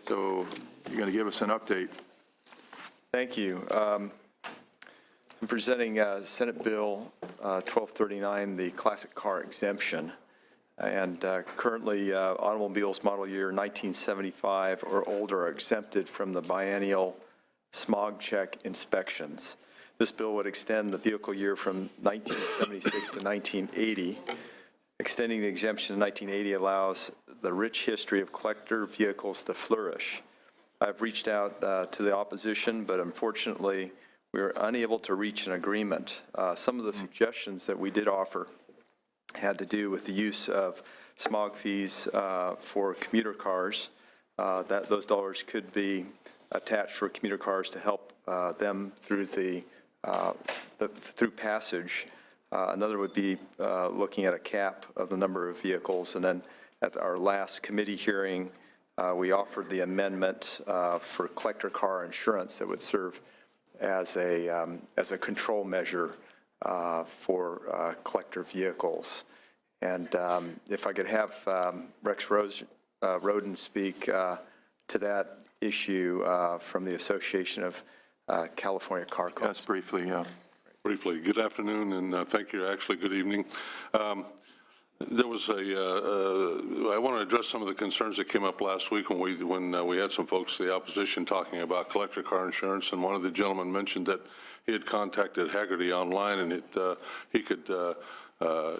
So you're going to give us an update. Thank you. I'm presenting Senate Bill 1239, the classic car exemption. And currently, automobiles model year 1975 or older are exempted from the biennial smog check inspections. This bill would extend the vehicle year from 1976 to 1980. Extending the exemption to 1980 allows the rich history of collector vehicles to flourish. I've reached out to the opposition, but unfortunately, we were unable to reach an agreement. Some of the suggestions that we did offer had to do with the use of smog fees for commuter cars. That those dollars could be attached for commuter cars to help them through through passage. Another would be looking at a cap of the number of vehicles. And then at our last committee hearing, we offered the amendment for collector car insurance that would serve as a control measure for collector vehicles. And if I could have Rex Roden speak to that issue from the Association of California Car Clubs. Yes, briefly, yeah. Briefly, good afternoon, and thank you. Actually, good evening. There was I want to address some of the concerns that came up last week when we had some folks, the opposition, talking about collector car insurance, and one of the gentlemen mentioned that he had contacted Hagerty online and he could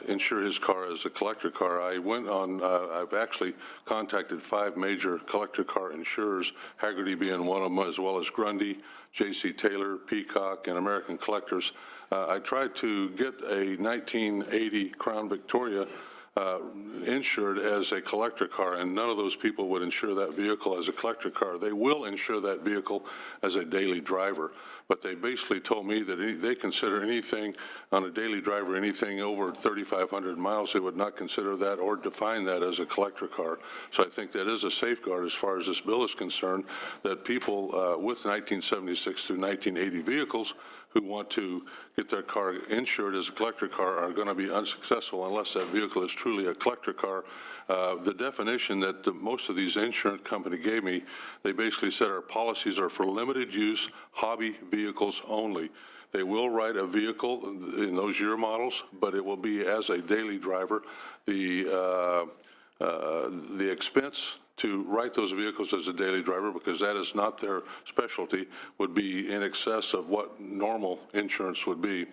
insure his car as a collector car. I went on, I've actually contacted 5 major collector car insurers, Hagerty being one of them, as well as Grundy, J.C. Taylor, Peacock, and American Collectors. I tried to get a 1980 Crown Victoria insured as a collector car, and none of those people would insure that vehicle as a collector car. They will insure that vehicle as a daily driver, but they basically told me that they consider anything on a daily driver, anything over 3,500 miles, they would not consider that or define that as a collector car. So I think that is a safeguard as far as this bill is concerned, that people with 1976 through 1980 vehicles who want to get their car insured as a collector car are going to be unsuccessful unless that vehicle is truly a collector car. The definition that most of these insurance companies gave me, they basically said our policies are for limited use hobby vehicles only. They will write a vehicle in those year models, but it will be as a daily driver. The expense to write those vehicles as a daily driver, because that is not their specialty, would be in excess of what normal insurance would be.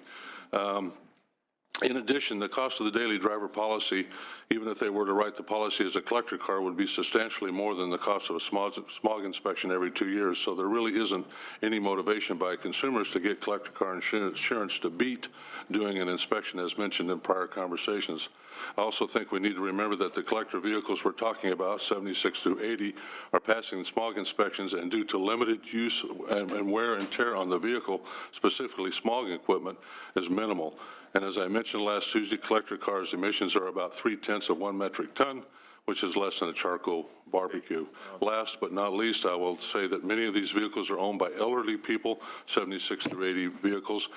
In addition, the cost of the daily driver policy, even if they were to write the policy as a collector car, would be substantially more than the cost of a smog inspection every 2 years. So there really isn't any motivation by consumers to get collector car insurance to beat doing an inspection, as mentioned in prior conversations. I also think we need to remember that the collector vehicles we're talking about, 76 through 80, are passing smog inspections, and due to limited use and wear and tear on the vehicle, specifically smog equipment, is minimal. And as I mentioned last Tuesday, collector cars' emissions are about 0.3 of 1 metric ton, which is less than a charcoal barbecue. Last but not least, I will say that many of these vehicles are owned by elderly people, 76 through 80 vehicles.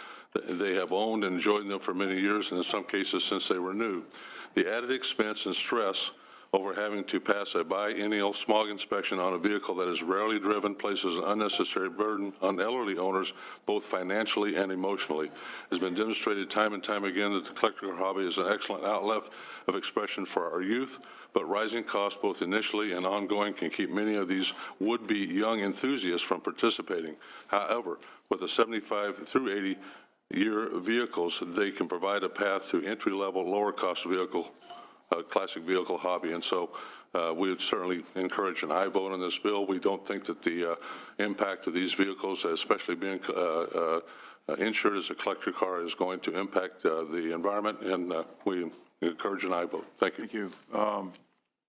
They have owned and enjoyed them for many years, and in some cases since they were new. The added expense and stress over having to pass a biennial smog inspection on a vehicle that is rarely driven places an unnecessary burden on elderly owners, both financially and emotionally. It has been demonstrated time and time again that the collector car hobby is an excellent outlet of expression for our youth, but rising costs, both initially and ongoing, can keep many of these would-be young enthusiasts from participating. However, with a 75 through 80 year vehicles, they can provide a path to entry-level, lower-cost vehicle, classic vehicle hobby. And so we would certainly encourage an aye vote on this bill. We don't think that the impact of these vehicles, especially being insured as a collector car, is going to impact the environment, and we encourage an aye vote. Thank you. Thank you.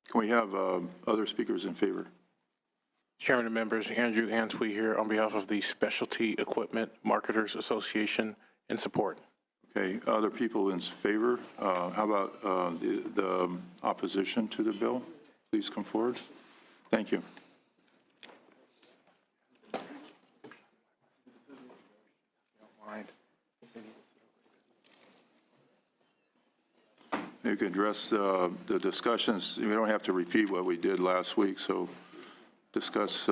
Can we have other speakers in favor? Chairman and members, Andrew Antwi here on behalf of the Specialty Equipment Marketers Association in support. Okay, other people in favor? How about the opposition to the bill? Please come forward. Thank you. You can address the discussions. We don't have to repeat what we did last week, so discuss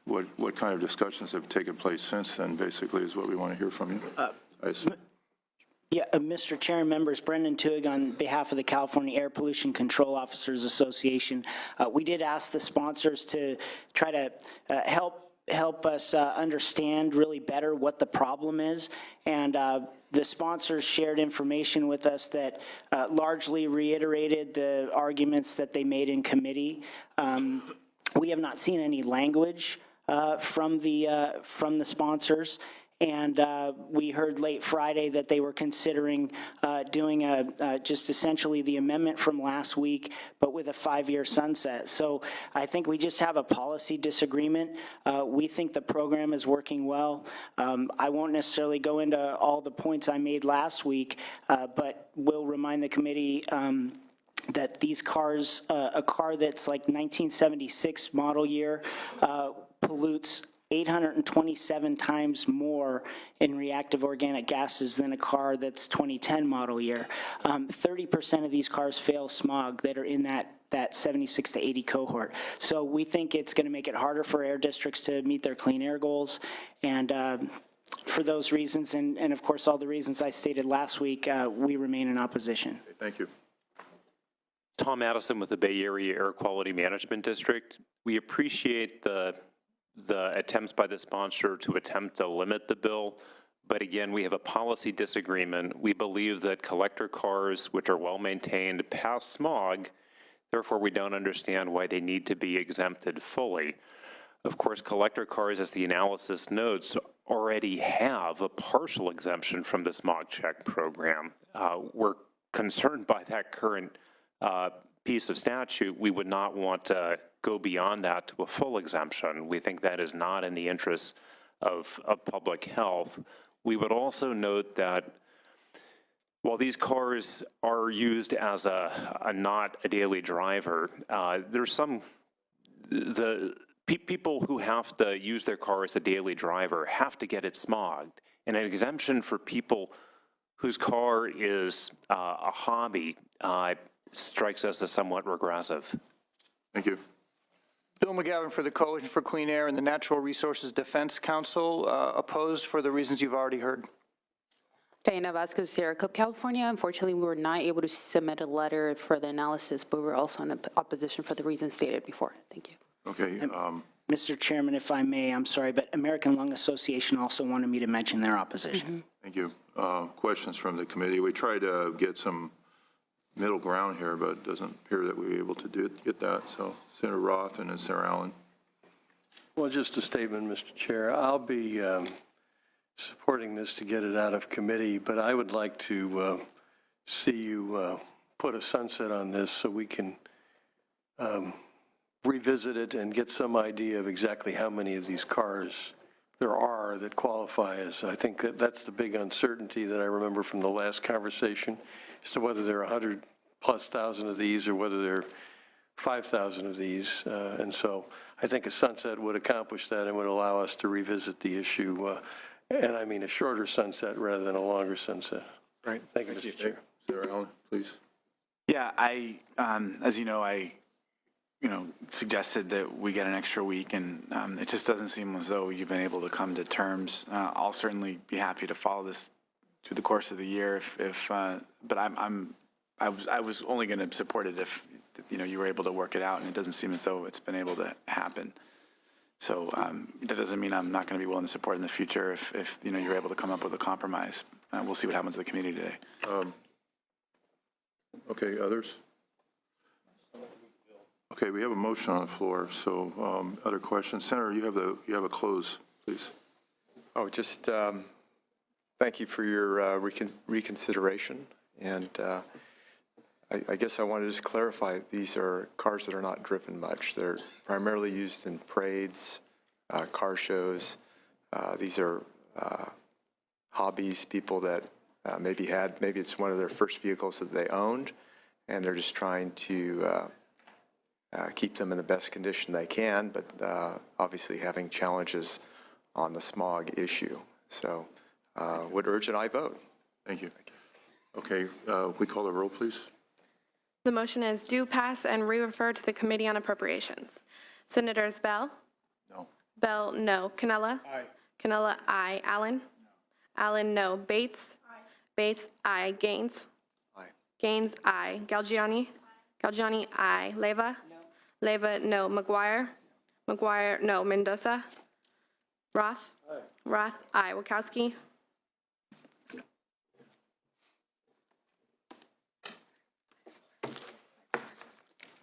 what kind of discussions have taken place since then, basically, is what we want to hear from you. I assume. Yeah, Mr. Chair and members, Brendan Tuig on behalf of the California Air Pollution Control Officers Association. We did ask the sponsors to try to help us understand really better what the problem is, and the sponsors shared information with us that largely reiterated the arguments that they made in committee. We have not seen any language from the sponsors. And we heard late Friday that they were considering doing just essentially the amendment from last week, but with a 5-year sunset. So I think we just have a policy disagreement. We think the program is working well. I won't necessarily go into all the points I made last week, but will remind the committee that these cars, a car that's like 1976 model year, pollutes 827 times more in reactive organic gases than a car that's 2010 model year. 30% of these cars fail smog that are in that 76 to 80 cohort. So we think it's going to make it harder for air districts to meet their clean air goals. And for those reasons, and of course all the reasons I stated last week, we remain in opposition. Thank you. Tom Addison with the Bay Area Air Quality Management District. We appreciate the attempts by the sponsor to attempt to limit the bill, but again, we have a policy disagreement. We believe that collector cars, which are well-maintained, pass smog, therefore we don't understand why they need to be exempted fully. Of course, collector cars, as the analysis notes, already have a partial exemption from the smog check program. We're concerned by that current piece of statute. We would not want to go beyond that to a full exemption. We think that is not in the interests of public health. We would also note that while these cars are used as not a daily driver, there's the people who have to use their car as a daily driver have to get it smogged. And an exemption for people whose car is a hobby strikes us as somewhat regressive. Thank you. Bill McGavin for the Coalition for Clean Air and the Natural Resources Defense Council, opposed for the reasons you've already heard. Diana Vasquez, Sierra Club, California. Unfortunately, we were not able to submit a letter for the analysis, but we're also in opposition for the reasons stated before. Thank you. Okay. Mr. Chairman, if I may, I'm sorry, but American Lung Association also wanted me to mention their opposition. Thank you. Questions from the committee? We tried to get some middle ground here, but it doesn't appear that we were able to get that. So Senator Roth and then Senator Allen. Well, just a statement, Mr. Chair. I'll be supporting this to get it out of committee, but I would like to see you put a sunset on this so we can revisit it and get some idea of exactly how many of these cars there are that qualify as. I think that's the big uncertainty that I remember from the last conversation as to whether there are 100,000+ of these or whether there are 5,000 of these. And so I think a sunset would accomplish that and would allow us to revisit the issue. And I mean a shorter sunset rather than a longer sunset. Right. Thank you, Mr. Chair. Senator Allen, please. Yeah, as you know, I suggested that we get an extra week, and it just doesn't seem as though you've been able to come to terms. I'll certainly be happy to follow this through the course of the year, but I was only going to support it if you were able to work it out, and it doesn't seem as though it's been able to happen. So that doesn't mean I'm not going to be willing to support in the future if you're able to come up with a compromise. We'll see what happens to the committee today. Okay, others? Okay, we have a motion on the floor. So other questions? Senator, you have a close, please. Oh, just thank you for your reconsideration. And I guess I wanted to just clarify, these are cars that are not driven much. They're primarily used in parades, car shows. These are hobbies, people that maybe it's one of their first vehicles that they owned, and they're just trying to keep them in the best condition they can, but obviously having challenges on the smog issue. So would urge an aye vote. Thank you. Okay, we call the roll, please. The motion is do pass and re-refer to the Committee on Appropriations. Senators Bell? No. Bell, no. Canella? Aye. Canella, aye. Allen? Allen, no. Bates? Bates, aye. Gaines? Aye. Gaines, aye. Galgiani? Galgiani, aye. Leyva? Leyva, no. McGuire? McGuire, no. Mendoza? Roth? Roth, aye. Wachowski?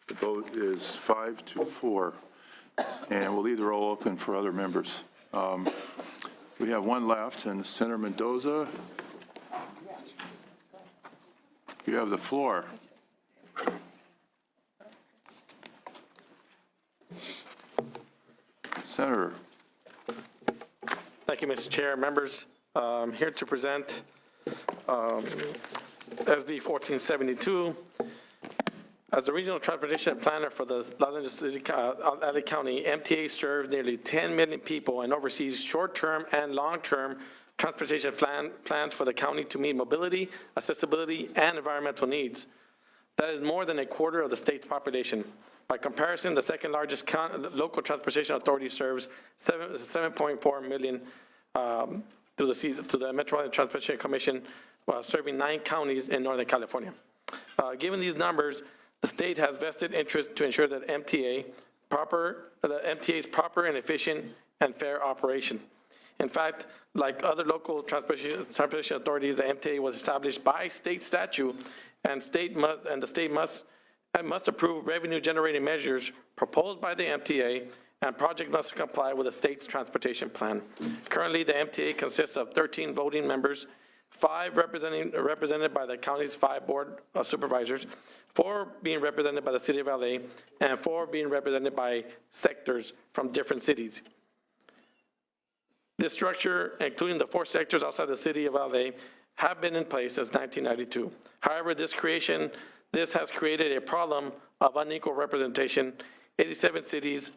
The vote is 5-4, and we'll leave the roll open for other members. We have one left, and Senator Mendoza, you have the floor. Senator. Thank you, Mr. Chair. Members, I'm here to present SB 1472. As the regional transportation planner for the Los Angeles City, LA County, MTA serves nearly 10 million people and oversees short-term and long-term transportation plans for the county to meet mobility, accessibility, and environmental needs. That is more than a quarter of the state's population. By comparison, the second largest local transportation authority serves 7.4 million to the Metropolitan Transportation Commission, serving 9 counties in Northern California. Given these numbers, the state has vested interest to ensure that MTA's proper and efficient and fair operation. In fact, like other local transportation authorities, the MTA was established by state statute, and the state must approve revenue-generating measures proposed by the MTA, and project must comply with the state's transportation plan. Currently, the MTA consists of 13 voting members, 5 represented by the county's 5 board of supervisors, 4 being represented by the city of LA, and 4 being represented by sectors from different cities. This structure, including the 4 sectors outside the city of LA, have been in place since 1992. However, this has created a problem of unequal representation. 87 cities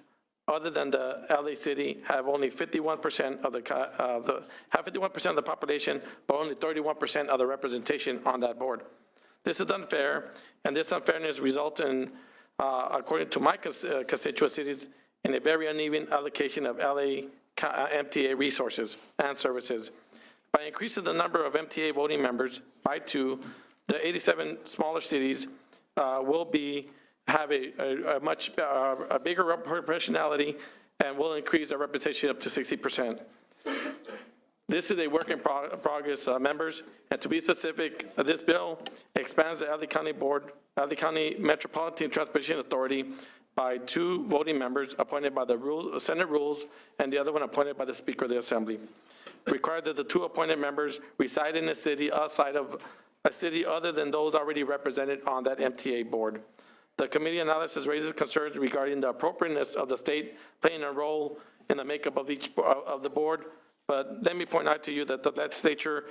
other than the LA city have only 51% of the population, but only 31% of the representation on that board. This is unfair, and this unfairness results in, according to my constituent cities, in a very uneven allocation of LA MTA resources and services. By increasing the number of MTA voting members by 2, the 87 smaller cities will have a much bigger proportionality and will increase our representation up to 60%. This is a work in progress, members, and to be specific, this bill expands the LA County Metropolitan Transportation Authority by 2 voting members appointed by the Senate rules, and the other one appointed by the Speaker of the Assembly. Required that the 2 appointed members reside in a city outside of a city other than those already represented on that MTA board. The committee analysis raises concerns regarding the appropriateness of the state playing a role in the makeup of each of the board, but let me point out to you that the legislature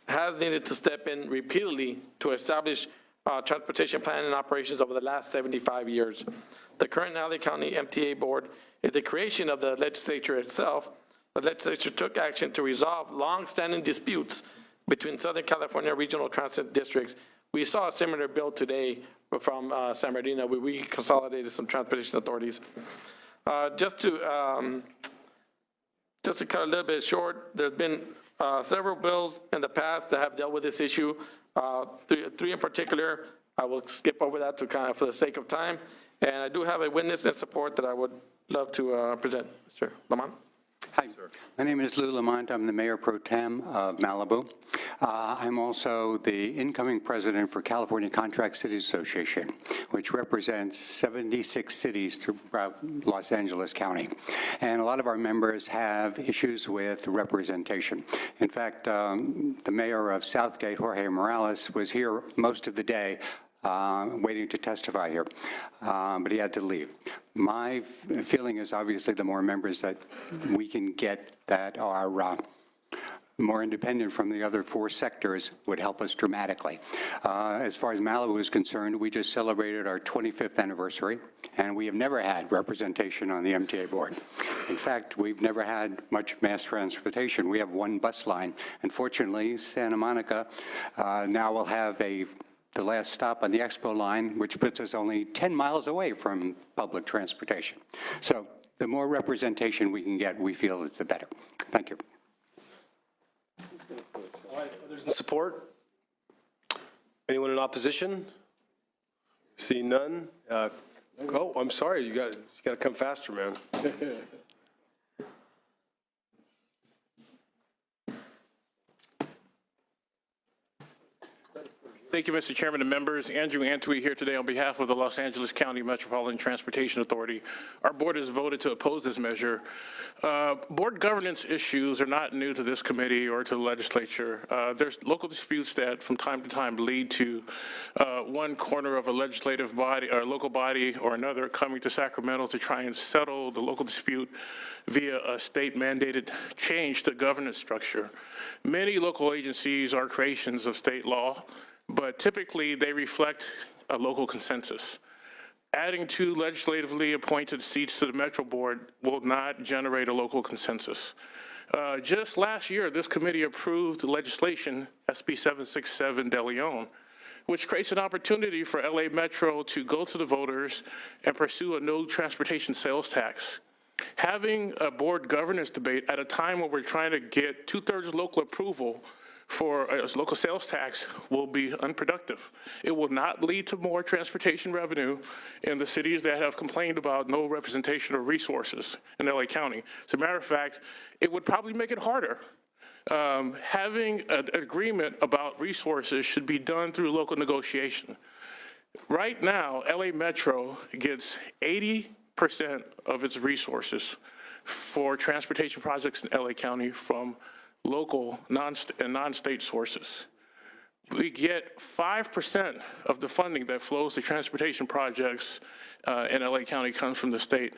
has needed to step in repeatedly to establish transportation planning and operations over the last 75 years. The current LA County MTA board is the creation of the legislature itself. The legislature took action to resolve long-standing disputes between Southern California regional transit districts. We saw a similar bill today from San Bernardino, where we consolidated some transportation authorities. Just to cut a little bit short, there's been several bills in the past that have dealt with this issue. 3 in particular, I will skip over that for the sake of time. And I do have a witness in support that I would love to present. Mr. Lamont. Hi, my name is Lou Lamont. I'm the Mayor Pro Tem of Malibu. I'm also the incoming president for California Contract Cities Association, which represents 76 cities throughout Los Angeles County. And a lot of our members have issues with representation. In fact, the mayor of Southgate, Jorge Morales, was here most of the day waiting to testify here, but he had to leave. My feeling is obviously the more members that we can get that are more independent from the other 4 sectors would help us dramatically. As far as Malibu is concerned, we just celebrated our 25th anniversary, and we have never had representation on the MTA board. In fact, we've never had much mass transportation. We have 1 bus line. Unfortunately, Santa Monica now will have a the last stop on the Expo line, which puts us only 10 miles away from public transportation. So the more representation we can get, we feel it's the better. Thank you. Others in support? Anyone in opposition? See none? Oh, I'm sorry, you got to come faster, man. Thank you, Mr. Chairman and members. Andrew Antwi here today on behalf of the Los Angeles County Metropolitan Transportation Authority. Our board has voted to oppose this measure. Board governance issues are not new to this committee or to the legislature. There's local disputes that from time to time lead to one corner of a legislative body or local body or another coming to Sacramento to try and settle the local dispute via a state mandated change to governance structure. Many local agencies are creations of state law, but typically they reflect a local consensus. Adding 2 legislatively appointed seats to the Metro Board will not generate a local consensus. Just last year, this committee approved legislation, SB 767 De Leon, which creates an opportunity for LA Metro to go to the voters and pursue a no transportation sales tax. Having a board governance debate at a time when we're trying to get 2/3 local approval for a local sales tax will be unproductive. It will not lead to more transportation revenue in the cities that have complained about no representation or resources in LA County. As a matter of fact, it would probably make it harder. Having an agreement about resources should be done through local negotiation. Right now, LA Metro gets 80% of its resources for transportation projects in LA County from local and non-state sources. We get 5% of the funding that flows to transportation projects in LA County comes from the state.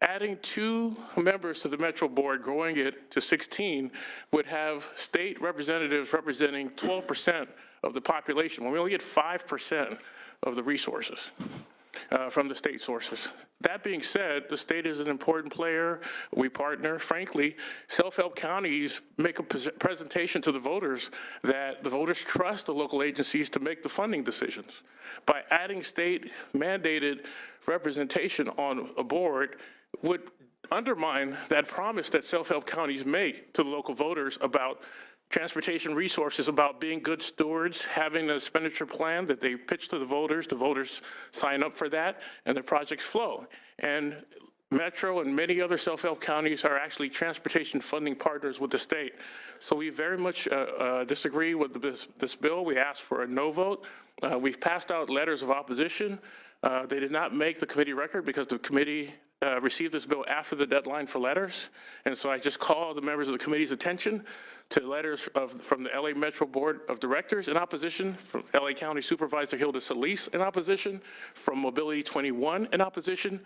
Adding 2 members to the Metro Board, growing it to 16, would have state representatives representing 12% of the population, when we only get 5% of the resources from the state sources. That being said, the state is an important player. We partner. Frankly, self-help counties make a presentation to the voters that the voters trust the local agencies to make the funding decisions. By adding state mandated representation on a board would undermine that promise that self-help counties make to the local voters about transportation resources, about being good stewards, having an expenditure plan that they pitch to the voters sign up for that, and the projects flow. And Metro and many other self-help counties are actually transportation funding partners with the state. So we very much disagree with this bill. We ask for a no vote. We've passed out letters of opposition. They did not make the committee record because the committee received this bill after the deadline for letters. And so I just call the members of the committee's attention to letters from the LA Metro Board of Directors in opposition, from LA County Supervisor Hilda Solis in opposition, from Mobility 21 in opposition.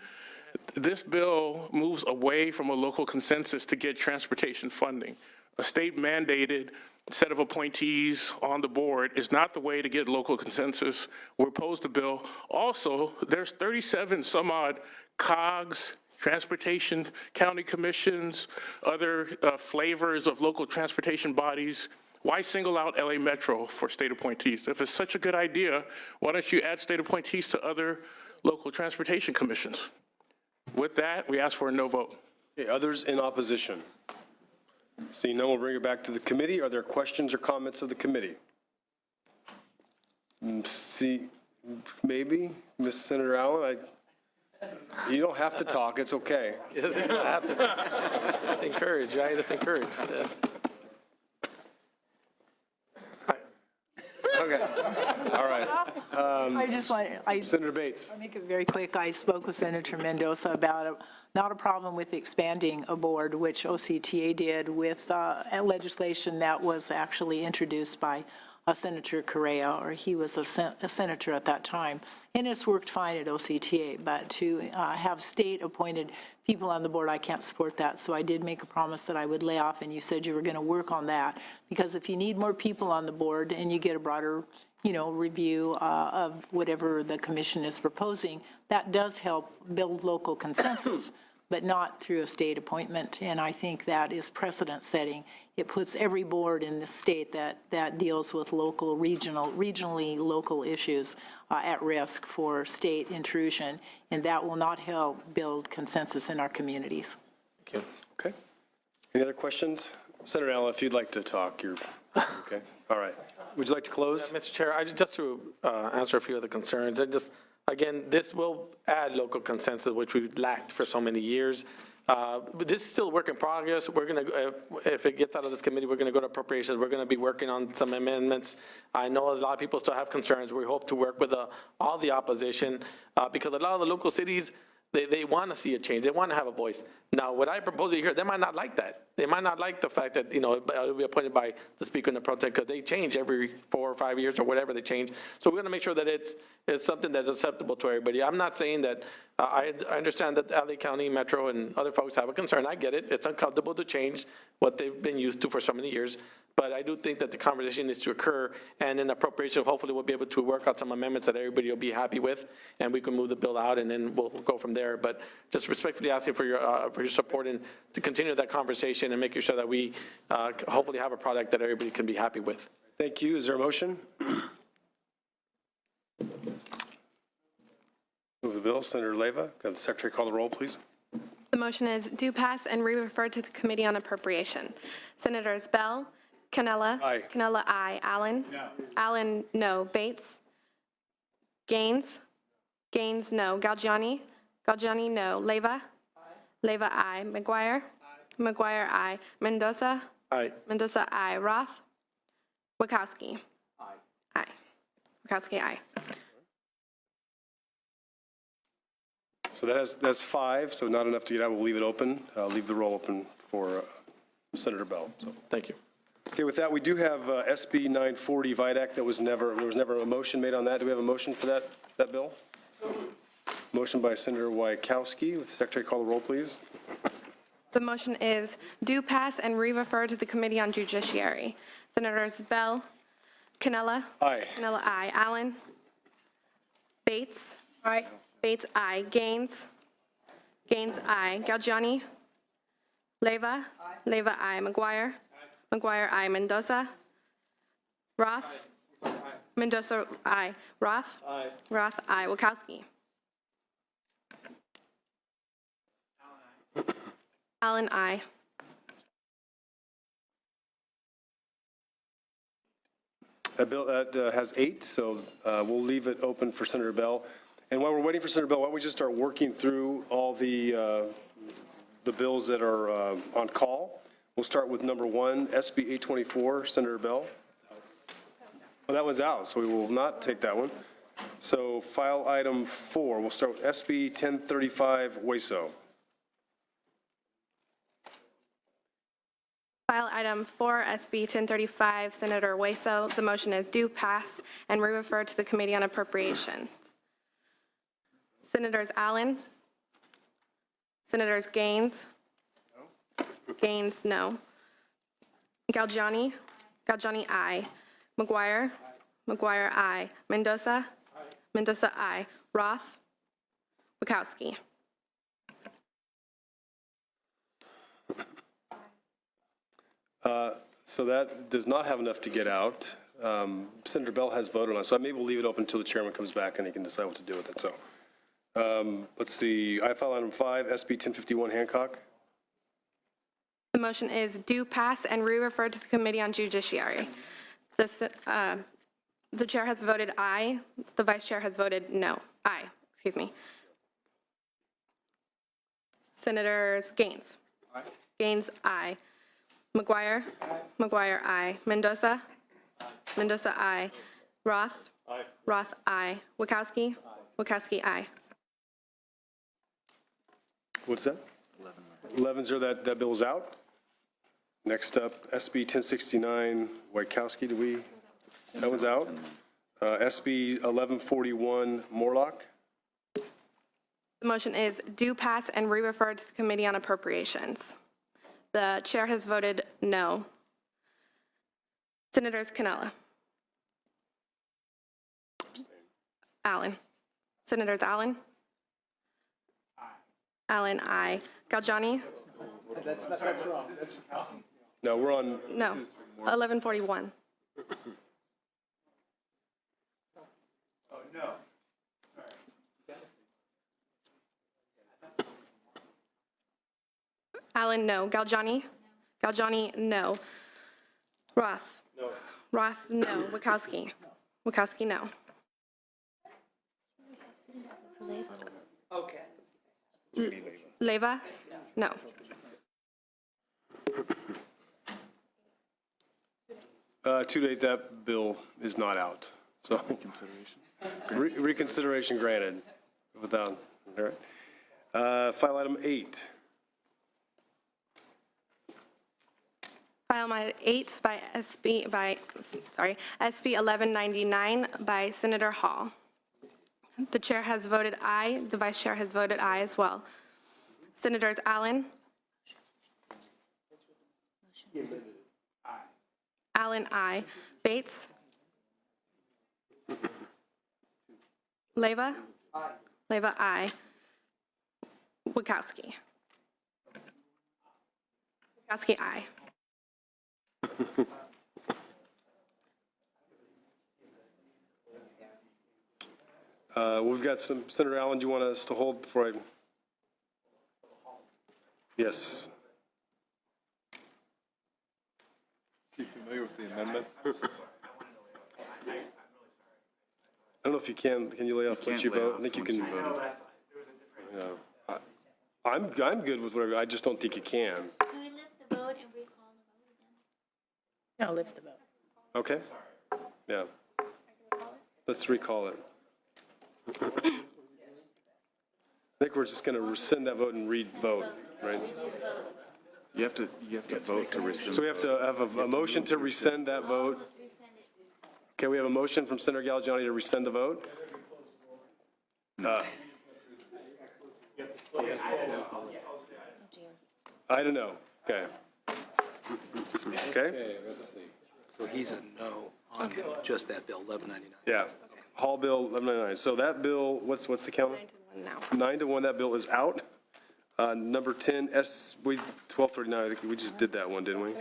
This bill moves away from a local consensus to get transportation funding. A state mandated set of appointees on the board is not the way to get local consensus. We're opposed to the bill. Also, there's 37 some odd COGS, transportation, county commissions, other flavors of local transportation bodies. Why single out LA Metro for state appointees? If it's such a good idea, why don't you add state appointees to other local transportation commissions? With that, we ask for a no vote. Okay, others in opposition? Seeing none, we'll bring it back to the committee. Are there questions or comments of the committee? See, maybe, Ms. Senator Allen, you don't have to talk, it's okay. It's encouraged, right? It's encouraged. Okay, all right. I just want, Senator Bates. I'll make it very quick. I spoke with Senator Mendoza about not a problem with expanding a board, which OCTA did with legislation that was actually introduced by Senator Correa, or he was a senator at that time. And it's worked fine at OCTA, but to have state-appointed people on the board, I can't support that. So I did make a promise that I would lay off, and you said you were going to work on that. Because if you need more people on the board and you get a broader, review of whatever the commission is proposing, that does help build local consensus. but not through a state appointment. And I think that is precedent setting. It puts every board in the state that deals with regionally local issues at risk for state intrusion, and that will not help build consensus in our communities. Thank you. Okay. Any other questions? Senator Allen, if you'd like to talk, you're, okay. All right. Would you like to close? Mr. Chair, just to answer a few of the concerns, again, this will add local consensus, which we've lacked for so many years. But this is still a work in progress. We're going to, if it gets out of this committee, we're going to go to appropriations. We're going to be working on some amendments. I know a lot of people still have concerns. We hope to work with all the opposition because a lot of the local cities, they want to see a change. They want to have a voice. Now, what I propose here, they might not like that. They might not like the fact that, it'll be appointed by the speaker in the pro tem because they change every 4 or 5 years or whatever they change. So we're going to make sure that it's something that's acceptable to everybody. I'm not saying that, I understand that LA County Metro and other folks have a concern. I get it. It's uncomfortable to change what they've been used to for so many years. But I do think that the conversation needs to occur, and in appropriation, hopefully we'll be able to work out some amendments that everybody will be happy with, and we can move the bill out, and then we'll go from there. But just respectfully asking for your support and to continue that conversation and making sure that we hopefully have a product that everybody can be happy with. Thank you. Is there a motion? Move the bill. Senator Leyva, can the secretary call the roll, please? The motion is do pass and re-refer to the Committee on Appropriation. Senators Bell, Canella. Aye. Canella, aye. Allen. No. Allen, no. Bates. Gaines. Gaines, no. Galgiani. Galgiani, no. Leyva. Leyva, aye. McGuire. McGuire, aye. Mendoza. Aye. Mendoza, aye. Roth. Wachowski. Aye. Wachowski, aye. So that's 5, so not enough to get out. We'll leave it open. Leave the roll open for Senator Bell. So Thank you. okay, with that, we do have SB 940 VIDAC. There was never a motion made on that. Do we have a motion for that bill? Motion by Senator Wachowski. Would the secretary call the roll, please? The motion is do pass and re-refer to the Committee on Judiciary. Senators Bell, Canella. Aye. Canella, aye. Allen. Bates. Aye. Bates, aye. Gaines. Gaines, aye. Galgiani. Leyva. Leyva, aye. McGuire. McGuire, aye. Mendoza. Roth. Mendoza, aye. Roth. Roth, aye. Wachowski. Allen, aye. That bill has 8, so we'll leave it open for Senator Bell. And while we're waiting for Senator Bell, why don't we just start working through all the bills that are on call? We'll start with number 1, SB 824, Senator Bell. Oh, that one's out, so we will not take that one. So file item 4, we'll start with SB 1035, WASO. File item 4, SB 1035, Senator Hueso. The motion is do pass and re-refer to the Committee on Appropriations. Senators Allen. Senators Gaines. Gaines, no. Galgiani. Galgiani, aye. McGuire. McGuire, aye. Mendoza. Mendoza, aye. Roth. Wachowski. So that does not have enough to get out. Senator Bell has voted on it, so maybe we'll leave it open until the chairman comes back and he can decide what to do with it. So let's see. I file item 5, SB 1051, Hancock. The motion is do pass and re-refer to the Committee on Judiciary. The chair has voted aye. The vice chair has voted no. Aye, excuse me. Senators Gaines. Aye. Gaines, aye. McGuire. Aye. McGuire, aye. Mendoza. Aye. Mendoza, aye. Roth. Aye. Roth, aye. Wachowski. Aye. Wachowski, aye. What's that? 11-0, that bill is out. Next up, SB 1069, Wachowski, that one's out. SB 1141, Morlock. The motion is do pass and re-refer to the Committee on Appropriations. The chair has voted no. Senators Canella. Allen. Senators Allen. Allen, aye. Galgiani? No, we're on, No. 1141. Allen, no. Galgiani? Galgiani, no. Roth? No. Roth, no. Wachowski? Wachowski, no. Okay. Leyva? No. to date, that bill is not out, so. Reconsideration granted without, all right. File item 8. File my 8 by SB 1199 by Senator Hall. The chair has voted aye. The vice chair has voted aye as well. Senators Allen? Allen, aye. Bates? Leyva? Leyva, aye. Wachowski? Wachowski, aye. We've got some, Senator Allen, do you want us to hold before I? Yes. Are you familiar with the amendment? I don't know if you can you lay off, let you vote? I think you can. Yeah. I'm good with whatever, I just don't think you can. Can we lift the vote and recall the vote again? No, lift the vote. Okay? Yeah. Let's recall it. I think we're just going to rescind that vote and re-vote, right? You have to vote to rescind. So we have to have a motion to rescind that vote. Okay, we have a motion from Senator Galgiani to rescind the vote. I don't know. Okay. Okay? So he's a no on just that bill, 1199. Yeah. Hall Bill 1199. So that bill, what's the count? 9 to 1, that bill is out. Number 10, 1239, I think we just did that one, didn't we?